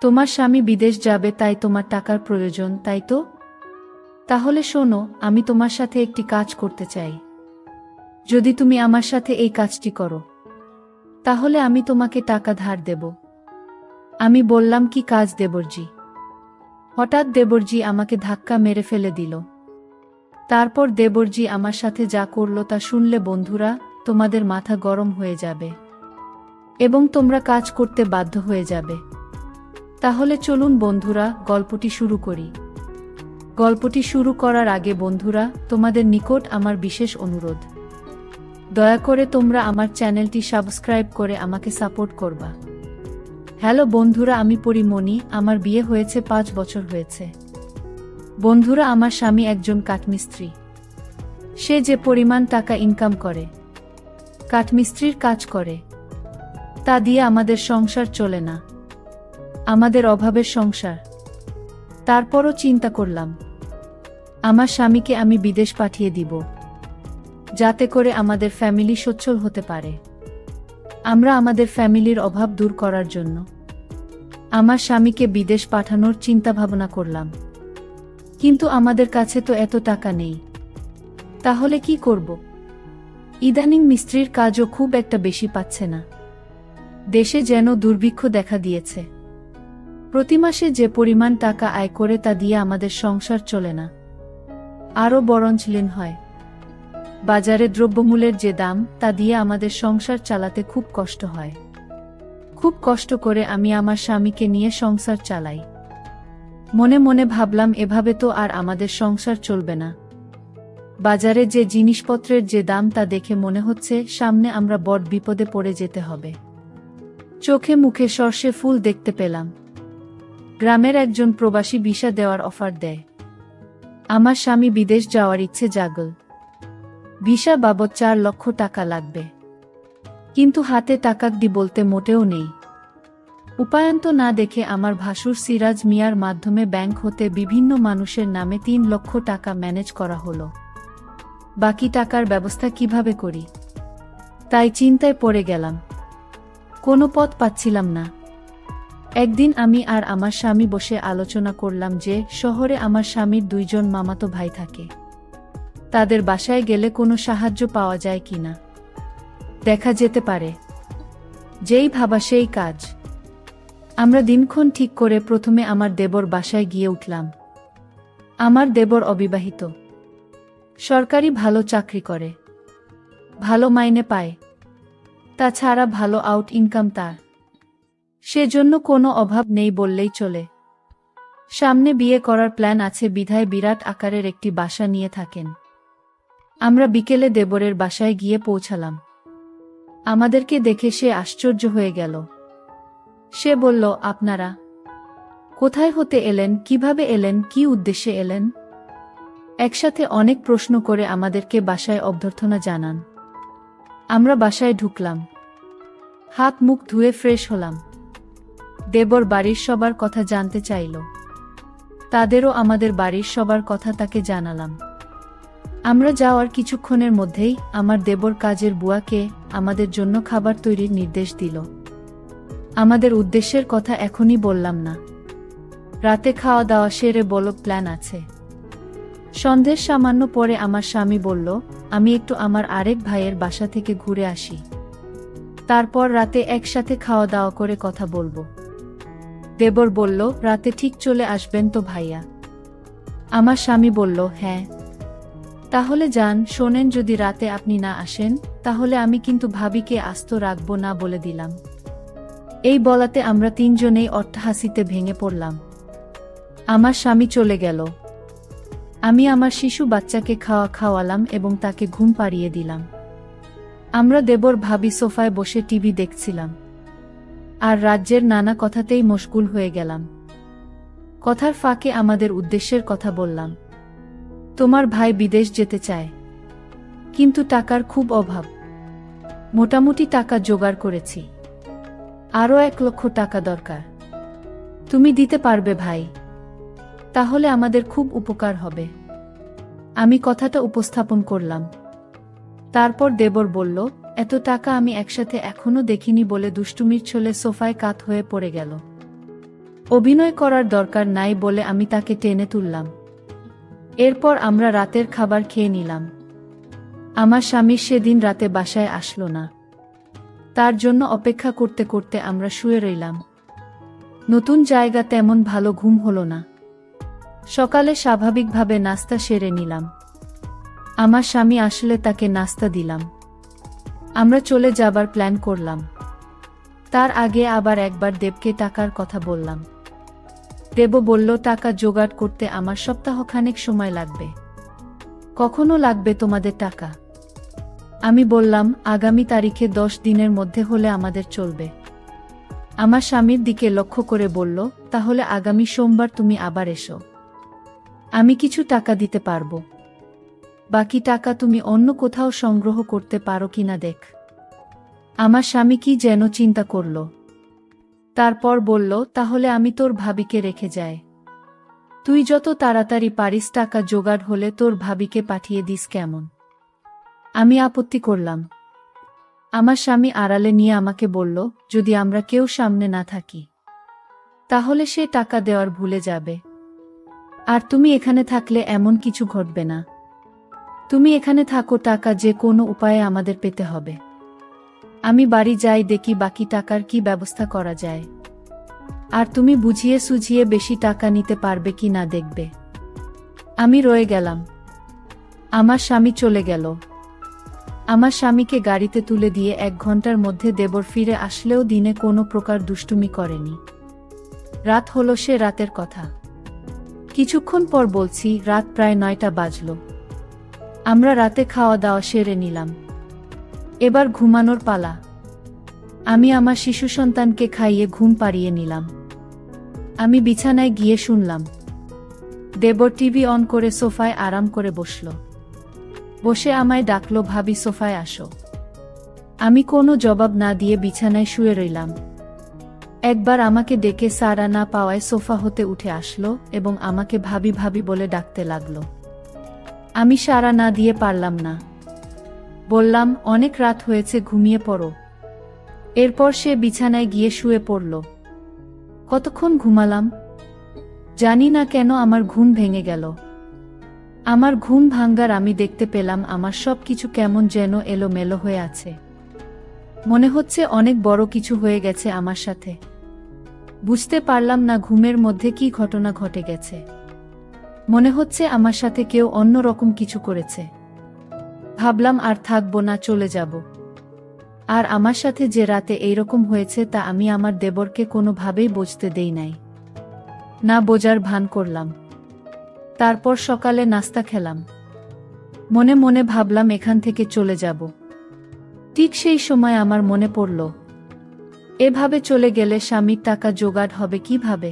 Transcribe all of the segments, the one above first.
তোমার স্বামী বিদেশ যাবে তাই তোমার টাকার প্রয়োজন, তাই তো? তাহলে শোনো, আমি তোমার সাথে একটি কাজ করতে চাই। যদি তুমি আমার সাথে এই কাজটি করো, তাহলে আমি তোমাকে টাকা ধার দেব। আমি বললাম, কি কাজ দেবরজি? হঠাৎ দেবরজি আমাকে ধাক্কা মেরে ফেলে দিল। তারপর দেবরজি আমার সাথে যা করল তা শুনলে বন্ধুরা, তোমাদের মাথা গরম হয়ে যাবে এবং তোমরা কাজ করতে বাধ্য হয়ে যাবে। তাহলে চলুন বন্ধুরা, গল্পটি শুরু করি। গল্পটি শুরু করার আগে বন্ধুরা, তোমাদের নিকট আমার বিশেষ অনুরোধ, দয়া করে তোমরা আমার চ্যানেলটি সাবস্ক্রাইব করে আমাকে সাপোর্ট করবা। হ্যালো বন্ধুরা, আমি পরিমণি, আমার বিয়ে হয়েছে 5 বছর হয়েছে। বন্ধুরা, আমার স্বামী একজন কাঠমিস্ত্রি। সে যে পরিমাণ টাকা ইনকাম করে, কাঠমিস্ত্রির কাজ করে, তা দিয়ে আমাদের সংসার চলে না। আমাদের অভাবের সংসার। তারপরও চিন্তা করলাম, আমার স্বামীকে আমি বিদেশ পাঠিয়ে দিব, যাতে করে আমাদের ফ্যামিলি সচ্ছল হতে পারে। আমরা আমাদের ফ্যামিলির অভাব দূর করার জন্য আমার স্বামীকে বিদেশ পাঠানোর চিন্তা ভাবনা করলাম। কিন্তু আমাদের কাছে তো এত টাকা নেই। তাহলে কি করব? ইদানিং মিস্ত্রির কাজও খুব একটা বেশি পাচ্ছে না। দেশে যেন দুর্ভিক্ষ দেখা দিয়েছে। প্রতি মাসে যে পরিমাণ টাকা আয় করে তা দিয়ে আমাদের সংসার চলে না, আরও বরঞ্চ ঋণ হয়। বাজারে দ্রব্যমূল্যের যে দাম, তা দিয়ে আমাদের সংসার চালাতে খুব কষ্ট হয়। খুব কষ্ট করে আমি আমার স্বামীকে নিয়ে সংসার চালাই। মনে মনে ভাবলাম, এভাবে তো আর আমাদের সংসার চলবে না। বাজারে যে জিনিসপত্রের যে দাম, তা দেখে মনে হচ্ছে সামনে আমরা বড় বিপদে পড়ে যেতে হবে। চোখে মুখে সর্ষে ফুল দেখতে পেলাম। গ্রামের একজন প্রবাসী ভিসা দেওয়ার অফার দেয়। আমার স্বামী বিদেশ যাওয়ার ইচ্ছে জাগল। ভিসা বাবদ 4 লক্ষ টাকা লাগবে। কিন্তু হাতে টাকাকড়ি বলতে মোটেও নেই। উপায়ন্ত না দেখে আমার ভাসুর সিরাজ মিয়ার মাধ্যমে ব্যাংক হতে বিভিন্ন মানুষের নামে 3 লক্ষ টাকা ম্যানেজ করা হলো। বাকি টাকার ব্যবস্থা কিভাবে করি, তাই চিন্তায় পড়ে গেলাম। কোনো পথ পাচ্ছিলাম না। একদিন আমি আর আমার স্বামী বসে আলোচনা করলাম যে শহরে আমার স্বামীর 2 জন মামাতো ভাই থাকে। তাদের বাসায় গেলে কোনো সাহায্য পাওয়া যায় কিনা দেখা যেতে পারে। যেই ভাবা সেই কাজ। আমরা দিনক্ষণ ঠিক করে প্রথমে আমার দেবর বাসায় গিয়ে উঠলাম। আমার দেবর অবিবাহিত, সরকারি ভালো চাকরি করে, ভালো মাইনে পায়, তাছাড়া ভালো আউট ইনকাম তার। সেজন্য কোনো অভাব নেই বললেই চলে। সামনে বিয়ে করার প্ল্যান আছে বিধায় বিরাট আকারের একটি বাসা নিয়ে থাকেন। আমরা বিকেলে দেবরের বাসায় গিয়ে পৌঁছালাম। আমাদেরকে দেখে সে আশ্চর্য হয়ে গেল। সে বলল, আপনারা কোথায় হতে এলেন, কিভাবে এলেন, কি উদ্দেশ্যে এলেন? একসাথে অনেক প্রশ্ন করে আমাদেরকে বাসায় অভ্যর্থনা জানান। আমরা বাসায় ঢুকলাম, হাত মুখ ধুয়ে ফ্রেশ হলাম। দেবর বাড়ির সবার কথা জানতে চাইল। তাদেরও আমাদের বাড়ির সবার কথা তাকে জানালাম। আমরা যাওয়ার কিছুক্ষণের মধ্যেই আমার দেবর কাজের বুয়াকে আমাদের জন্য খাবার তৈরির নির্দেশ দিল। আমাদের উদ্দেশ্যের কথা এখনই বললাম না। রাতে খাওয়া দাওয়া সেরে বলল, প্ল্যান আছে। সন্ধ্যের সামান্য পরে আমার স্বামী বলল, আমি একটু আমার আরেক ভাইয়ের বাসা থেকে ঘুরে আসি। তারপর রাতে একসাথে খাওয়া দাওয়া করে কথা বলবো। দেবর বলল, রাতে ঠিক চলে আসবেন তো ভাইয়া? আমার স্বামী বলল, হ্যাঁ। তাহলে যান। শোনেন, যদি রাতে আপনি না আসেন, তাহলে আমি কিন্তু ভাবিকে আস্ত রাখবো না বলে দিলাম। এই বলাতে আমরা 3 জনেই অট্টহাসিতে ভেঙে পড়লাম। আমার স্বামী চলে গেল। আমি আমার শিশু বাচ্চাকে খাওয়ালাম এবং তাকে ঘুম পাড়িয়ে দিলাম। আমরা দেবর ভাবি সোফায় বসে টিভি দেখছিলাম আর রাজ্যের নানা কথাতেই মশগুল হয়ে গেলাম। কথার ফাঁকে আমাদের উদ্দেশ্যের কথা বললাম। তোমার ভাই বিদেশ যেতে চায়, কিন্তু টাকার খুব অভাব। মোটামুটি টাকা জোগাড় করেছি, আরও 1 লক্ষ টাকা দরকার। তুমি দিতে পারবে ভাই? তাহলে আমাদের খুব উপকার হবে। আমি কথাটা উপস্থাপন করলাম। তারপর দেবর বলল, এত টাকা আমি একসাথে এখনো দেখিনি বলে দুষ্টুমির ছলে সোফায় কাত হয়ে পড়ে গেল। অভিনয় করার দরকার নাই বলে আমি তাকে টেনে তুললাম। এরপর আমরা রাতের খাবার খেয়ে নিলাম। আমার স্বামী সেদিন রাতে বাসায় আসলো না। তার জন্য অপেক্ষা করতে করতে আমরা শুয়ে রইলাম। নতুন জায়গা, তেমন ভালো ঘুম হলো না। সকালে স্বাভাবিকভাবে নাস্তা সেরে নিলাম। আমার স্বামী আসলে তাকে নাস্তা দিলাম। আমরা চলে যাবার প্ল্যান করলাম। তার আগে আবার একবার দেবকে টাকার কথা বললাম। দেব বলল, টাকা জোগাড় করতে আমার সপ্তাহখানেক সময় লাগবে। কখনো লাগবে তোমাদের টাকা? আমি বললাম, আগামী তারিখে 10 দিনের মধ্যে হলে আমাদের চলবে। আমার স্বামীর দিকে লক্ষ্য করে বলল, তাহলে আগামী সোমবার তুমি আবার এসো। আমি কিছু টাকা দিতে পারবো। বাকি টাকা তুমি অন্য কোথাও সংগ্রহ করতে পারো কিনা দেখ। আমার স্বামী কি যেন চিন্তা করল। তারপর বলল, তাহলে আমি তোর ভাবিকে রেখে যাই। তুই যত তাড়াতাড়ি পারিস টাকা জোগাড় হলে তোর ভাবিকে পাঠিয়ে দিস, কেমন? আমি আপত্তি করলাম। আমার স্বামী আড়ালে নিয়ে আমাকে বলল, যদি আমরা কেউ সামনে না থাকি তাহলে সে টাকা দেওয়ার ভুলে যাবে। আর তুমি এখানে থাকলে এমন কিছু ঘটবে না। তুমি এখানে থাকো, টাকা যে কোনো উপায়ে আমাদের পেতে হবে। আমি বাড়ি যাই, দেখি বাকি টাকার কি ব্যবস্থা করা যায়। আর তুমি বুঝিয়ে সুঝিয়ে বেশি টাকা নিতে পারবে কি না দেখবে। আমি রয়ে গেলাম। আমার স্বামী চলে গেল। আমার স্বামীকে গাড়িতে তুলে দিয়ে 1 ঘন্টার মধ্যে দেবর ফিরে আসলেও দিনে কোনো প্রকার দুষ্টুমি করেনি। রাত হলো, সে রাতের কথা। কিছুক্ষণ পর বলছি, রাত প্রায় 9টা বাজল। আমরা রাতে খাওয়া দাওয়া সেরে নিলাম। এবার ঘুমানোর পালা। আমি আমার শিশু সন্তানকে খাইয়ে ঘুম পাড়িয়ে নিলাম। আমি বিছানায় গিয়ে শুনলাম দেবর টিভি অন করে সোফায় আরাম করে বসল। বসে আমায় ডাকলো, ভাবি সোফায় আসো। আমি কোনো জবাব না দিয়ে বিছানায় শুয়ে রইলাম। একবার আমাকে ডেকে সাড়া না পাওয়ায় সোফা হতে উঠে আসলো এবং আমাকে ভাবি ভাবি বলে ডাকতে লাগলো। আমি সাড়া না দিয়ে পারলাম না। বললাম, অনেক রাত হয়েছে, ঘুমিয়ে পড়ো। এরপর সে বিছানায় গিয়ে শুয়ে পড়ল। কতক্ষণ ঘুমালাম জানি না কেন আমার ঘুম ভেঙে গেল। আমার ঘুম ভাঙ্গার আমি দেখতে পেলাম আমার সব কিছু কেমন যেন এলোমেলো হয়ে আছে। মনে হচ্ছে অনেক বড় কিছু হয়ে গেছে আমার সাথে। বুঝতে পারলাম না ঘুমের মধ্যে কি ঘটনা ঘটে গেছে। মনে হচ্ছে আমার সাথে কেউ অন্য রকম কিছু করেছে। ভাবলাম আর থাকবো না, চলে যাব। আর আমার সাথে যে রাতে এইরকম হয়েছে তা আমি আমার দেবরকে কোনোভাবেই বুঝতে দেই নাই। না বোঝার ভান করলাম। তারপর সকালে নাস্তা খেলাম। মনে মনে ভাবলাম এখান থেকে চলে যাব। ঠিক সেই সময় আমার মনে পড়ল, এভাবে চলে গেলে স্বামীর টাকা জোগাড় হবে কিভাবে।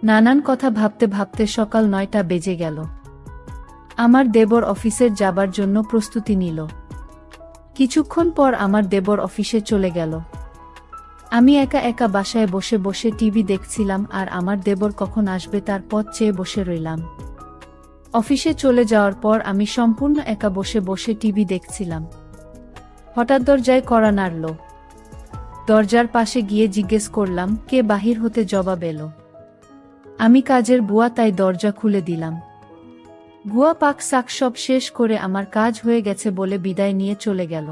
নানান কথা ভাবতে ভাবতে সকাল 9টা বেজে গেল। আমার দেবর অফিসের যাবার জন্য প্রস্তুতি নিল। কিছুক্ষণ পর আমার দেবর অফিসে চলে গেল। আমি একা একা বাসায় বসে বসে টিভি দেখছিলাম আর আমার দেবর কখন আসবে তার পথ চেয়ে বসে রইলাম। অফিসে চলে যাওয়ার পর আমি সম্পূর্ণ একা বসে বসে টিভি দেখছিলাম। হঠাৎ দরজায় কড়া নাড়ল। দরজার পাশে গিয়ে জিজ্ঞেস করলাম, কে বাহির হতে জবাব এলো। আমি কাজের বুয়া, তাই দরজা খুলে দিলাম। বুয়া পাক শাক সব শেষ করে আমার কাজ হয়ে গেছে বলে বিদায় নিয়ে চলে গেল।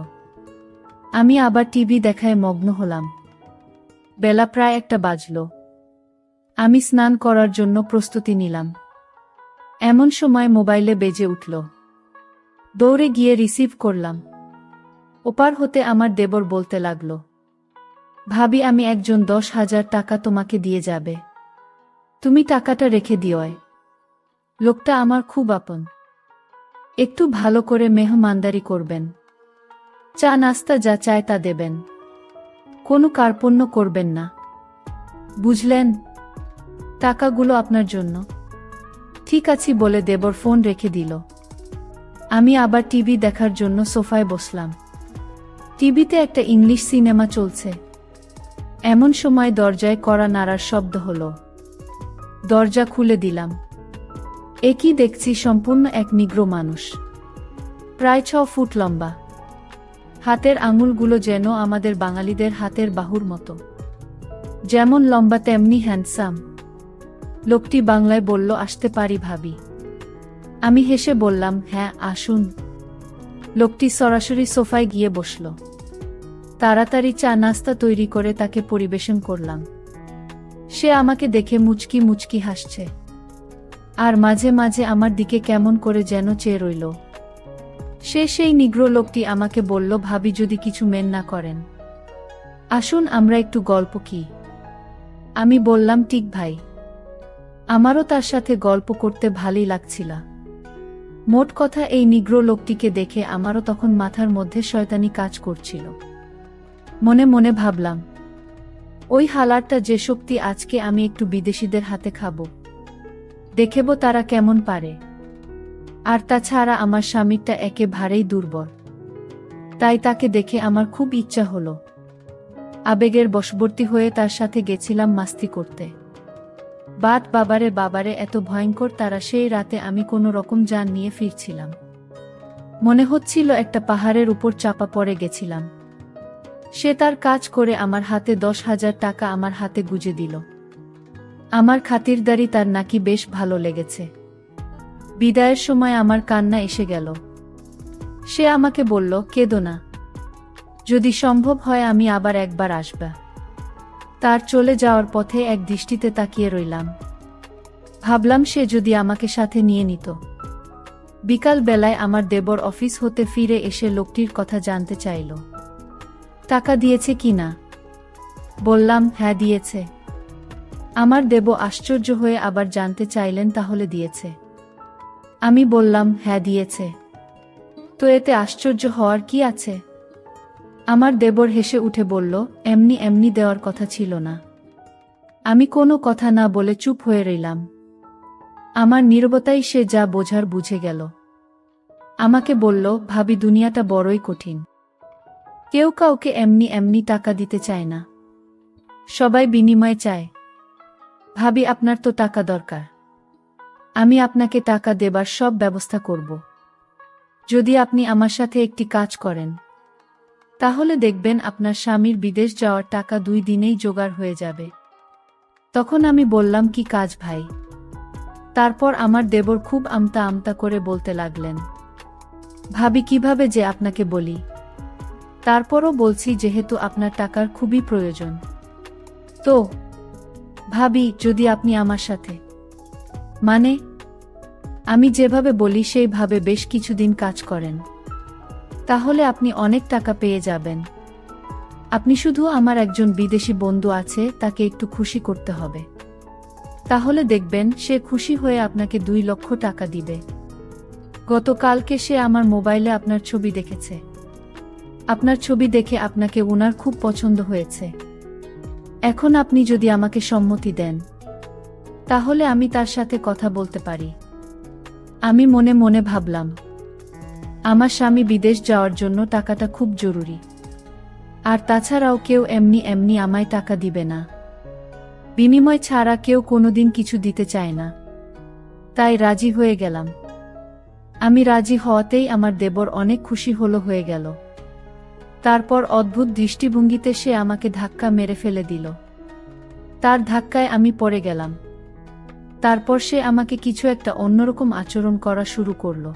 আমি আবার টিভি দেখায় মগ্ন হলাম। বেলা প্রায় 1টা বাজল। আমি স্নান করার জন্য প্রস্তুতি নিলাম। এমন সময় মোবাইলে বেজে উঠল। দৌড়ে গিয়ে রিসিভ করলাম। ওপার হতে আমার দেবর বলতে লাগল, ভাবি, আমি একজন 10,000 টাকা তোমাকে দিয়ে যাবে। তুমি টাকাটা রেখে দিওয়। লোকটা আমার খুব আপন। একটু ভালো করে মেহমানদারি করবেন। চা নাস্তা যা চায় তা দেবেন। কোনো কার্পণ্য করবেন না, বুঝলেন? টাকাগুলো আপনার জন্য। ঠিক আছে বলে দেবর ফোন রেখে দিল। আমি আবার টিভি দেখার জন্য সোফায় বসলাম। টিভিতে একটা ইংলিশ সিনেমা চলছে। এমন সময় দরজায় কড়া নাড়ার শব্দ হলো। দরজা খুলে দিলাম। একই দেখছি সম্পূর্ণ এক নিগ্রো মানুষ, প্রায় 6 ফুট লম্বা। হাতের আঙুলগুলো যেন আমাদের বাঙালিদের হাতের বাহুর মতো। যেমন লম্বা তেমনি হ্যান্ডসাম। লোকটি বাংলায় বলল, আসতে পারি ভাবি? আমি হেসে বললাম, হ্যাঁ আসুন। লোকটি সরাসরি সোফায় গিয়ে বসল। তাড়াতাড়ি চা নাস্তা তৈরি করে তাকে পরিবেশন করলাম। সে আমাকে দেখে মুচকি মুচকি হাসছে, আর মাঝে মাঝে আমার দিকে কেমন করে যেন চেয়ে রইল। সেই নিগ্রো লোকটি আমাকে বলল, ভাবি যদি কিছু মেন না করেন, আসুন আমরা একটু গল্প কি। আমি বললাম, ঠিক ভাই, আমারও তার সাথে গল্প করতে ভালোই লাগছিল। মোট কথা এই নিগ্রো লোকটিকে দেখে আমারও তখন মাথার মধ্যে শয়তানি কাজ করছিল। মনে মনে ভাবলাম, ওই হালারটা যে শক্তি, আজকে আমি একটু বিদেশিদের হাতে খাবো, দেখেব তারা কেমন পারে। আর তাছাড়া আমার স্বামীটা একেবারেই দুর্বল, তাই তাকে দেখে আমার খুব ইচ্ছা হলো। আবেগের বশবর্তী হয়ে তার সাথে গেছিলাম মাস্তি করতে। বাবারে এত ভয়ঙ্কর তারা। সেই রাতে আমি কোনো রকম জান নিয়ে ফিরছিলাম। মনে হচ্ছিল একটা পাহাড়ের উপর চাপা পড়ে গেছিলাম। সে তার কাজ করে আমার হাতে 10,000 টাকা আমার হাতে গুজে দিল। আমার খাতিরদারি তার নাকি বেশ ভালো লেগেছে। বিদায়ের সময় আমার কান্না এসে গেল। সে আমাকে বলল, কেঁদো না, যদি সম্ভব হয় আমি আবার একবার আসবা। তার চলে যাওয়ার পথে এক দৃষ্টিতে তাকিয়ে রইলাম। ভাবলাম সে যদি আমাকে সাথে নিয়ে নিত। বিকাল বেলায় আমার দেবর অফিস হতে ফিরে এসে লোকটির কথা জানতে চাইল, টাকা দিয়েছে কি না। বললাম, হ্যাঁ দিয়েছে। আমার দেব আশ্চর্য হয়ে আবার জানতে চাইলেন, তাহলে দিয়েছে? আমি বললাম, হ্যাঁ দিয়েছে। তো এতে আশ্চর্য হওয়ার কি আছে? আমার দেবর হেসে উঠে বলল, এমনি এমনি দেওয়ার কথা ছিল না। আমি কোনো কথা না বলে চুপ হয়ে রইলাম। আমার নীরবতাই সে যা বোঝার বুঝে গেল। আমাকে বলল, ভাবি দুনিয়াটা বড়ই কঠিন। কেউ কাউকে এমনি এমনি টাকা দিতে চায় না, সবাই বিনিময়ে চায়। ভাবি আপনার তো টাকা দরকার, আমি আপনাকে টাকা দেবার সব ব্যবস্থা করব। যদি আপনি আমার সাথে একটি কাজ করেন, তাহলে দেখবেন আপনার স্বামীর বিদেশ যাওয়ার টাকা 2 দিনেই জোগাড় হয়ে যাবে। তখন আমি বললাম, কি কাজ ভাই? তারপর আমার দেবর খুব আমতা আমতা করে বলতে লাগলেন, ভাবি কিভাবে যে আপনাকে বলি। তারপরও বলছি, যেহেতু আপনার টাকার খুবই প্রয়োজন। তো ভাবি, যদি আপনি আমার সাথে, মানে আমি যেভাবে বলি সেইভাবে বেশ কিছুদিন কাজ করেন, তাহলে আপনি অনেক টাকা পেয়ে যাবেন। আপনি শুধু, আমার একজন বিদেশি বন্ধু আছে, তাকে একটু খুশি করতে হবে। তাহলে দেখবেন সে খুশি হয়ে আপনাকে 2 লক্ষ টাকা দিবে। গতকালকে সে আমার মোবাইলে আপনার ছবি দেখেছে। আপনার ছবি দেখে আপনাকে ওনার খুব পছন্দ হয়েছে। এখন আপনি যদি আমাকে সম্মতি দেন, তাহলে আমি তার সাথে কথা বলতে পারি। আমি মনে মনে ভাবলাম, আমার স্বামী বিদেশ যাওয়ার জন্য টাকাটা খুব জরুরি, আর তাছাড়াও কেউ এমনি এমনি আমায় টাকা দিবে না। বিনিময় ছাড়া কেউ কোনোদিন কিছু দিতে চায় না। তাই রাজি হয়ে গেলাম। আমি রাজি হওয়াতেই আমার দেবর অনেক খুশি হয়ে গেল। তারপর অদ্ভুত দৃষ্টিভঙ্গিতে সে আমাকে ধাক্কা মেরে ফেলে দিল। তার ধাক্কায় আমি পড়ে গেলাম। তারপর সে আমাকে কিছু একটা অন্যরকম আচরণ করা শুরু করল।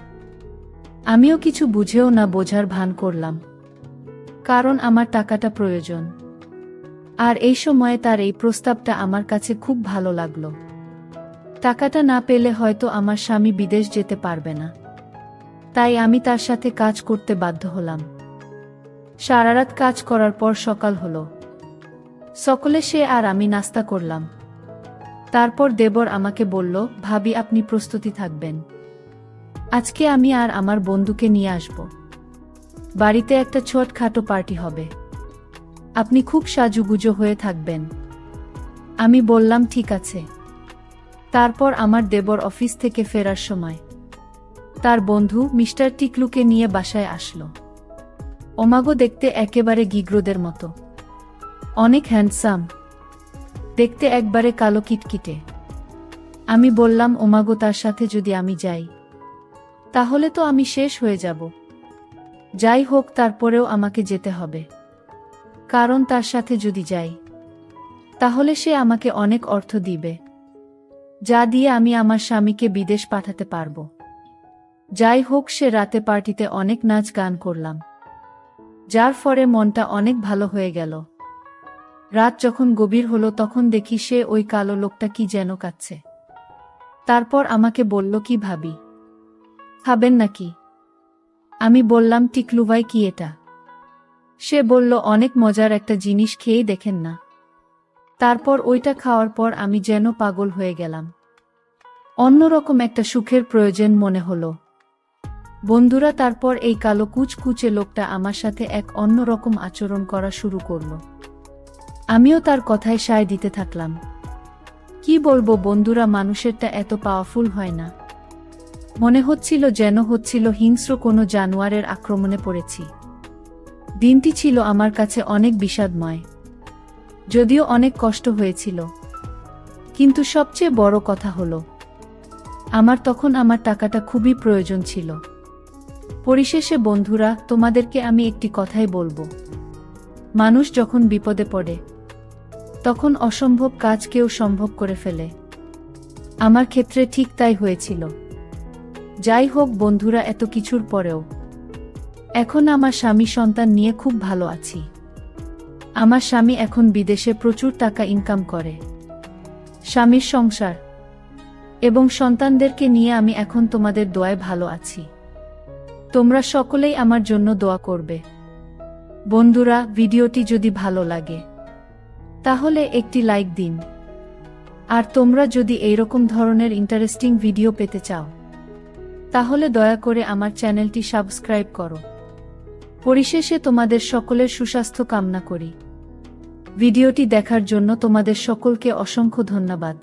আমিও কিছু বুঝেও না বোঝার ভান করলাম, কারণ আমার টাকাটা প্রয়োজন। আর এই সময়ে তার এই প্রস্তাবটা আমার কাছে খুব ভালো লাগলো। টাকাটা না পেলে হয়তো আমার স্বামী বিদেশ যেতে পারবে না। তাই আমি তার সাথে কাজ করতে বাধ্য হলাম। সারারাত কাজ করার পর সকাল হলো। সকলে সে আর আমি নাস্তা করলাম। তারপর দেবর আমাকে বলল, ভাবি আপনি প্রস্তুতি থাকবেন। আজকে আমি আর আমার বন্ধুকে নিয়ে আসব। বাড়িতে একটা ছোটখাটো পার্টি হবে। আপনি খুব সাজুগুজো হয়ে থাকবেন। আমি বললাম, ঠিক আছে। তারপর আমার দেবর অফিস থেকে ফেরার সময় তার বন্ধু মিস্টার টিকলুকে নিয়ে বাসায় আসলো। ওমাগো দেখতে একেবারে গিগ্রোদের মতো, অনেক হ্যান্ডসাম, দেখতে একবারে কালো কিটকিটে। আমি বললাম, ওমাগো তার সাথে যদি আমি যাই, তাহলে তো আমি শেষ হয়ে যাব। যাই হোক, তারপরেও আমাকে যেতে হবে, কারণ তার সাথে যদি যাই, তাহলে সে আমাকে অনেক অর্থ দিবে, যা দিয়ে আমি আমার স্বামীকে বিদেশ পাঠাতে পারব। যাই হোক, সে রাতে পার্টিতে অনেক নাচ গান করলাম, যার ফলে মনটা অনেক ভালো হয়ে গেল। রাত যখন গভীর হলো তখন দেখি সে ওই কালো লোকটা কি যেন কাচ্ছে। তারপর আমাকে বলল, কি ভাবি, খাবেন নাকি? আমি বললাম, টিকলু ভাই, কি এটা? সে বলল, অনেক মজার একটা জিনিস, খেয়েই দেখেন না। তারপর ওইটা খাওয়ার পর আমি যেন পাগল হয়ে গেলাম। অন্যরকম একটা সুখের প্রয়োজন মনে হলো। বন্ধুরা, তারপর এই কালো কুচকুচে লোকটা আমার সাথে এক অন্যরকম আচরণ করা শুরু করলো। আমিও তার কথায় সায় দিতে থাকলাম। কি বলবো বন্ধুরা, মানুষেরটা এত পাওয়ারফুল হয় না। মনে হচ্ছিল যেন হিংস্র কোনো জানোয়ারের আক্রমণে পড়েছি। দিনটি ছিল আমার কাছে অনেক বিষাদময়, যদিও অনেক কষ্ট হয়েছিল। কিন্তু সবচেয়ে বড় কথা হলো, আমার তখন আমার টাকাটা খুবই প্রয়োজন ছিল। পরিশেষে বন্ধুরা, তোমাদেরকে আমি একটি কথাই বলবো, মানুষ যখন বিপদে পড়ে তখন অসম্ভব কাজ কেউ সম্ভব করে ফেলে। আমার ক্ষেত্রে ঠিক তাই হয়েছিল। যাই হোক বন্ধুরা, এত কিছুর পরেও এখন আমার স্বামী সন্তান নিয়ে খুব ভালো আছি। আমার স্বামী এখন বিদেশে প্রচুর টাকা ইনকাম করে। স্বামীর সংসার এবং সন্তানদেরকে নিয়ে আমি এখন তোমাদের দোয়ায় ভালো আছি। তোমরা সকলেই আমার জন্য দোয়া করবে। বন্ধুরা, ভিডিওটি যদি ভালো লাগে তাহলে একটি লাইক দিন। আর তোমরা যদি এইরকম ধরনের ইন্টারেস্টিং ভিডিও পেতে চাও তাহলে দয়া করে আমার চ্যানেলটি সাবস্ক্রাইব করো। পরিশেষে তোমাদের সকলের সুস্বাস্থ্য কামনা করি। ভিডিওটি দেখার জন্য তোমাদের সকলকে অসংখ্য ধন্যবাদ।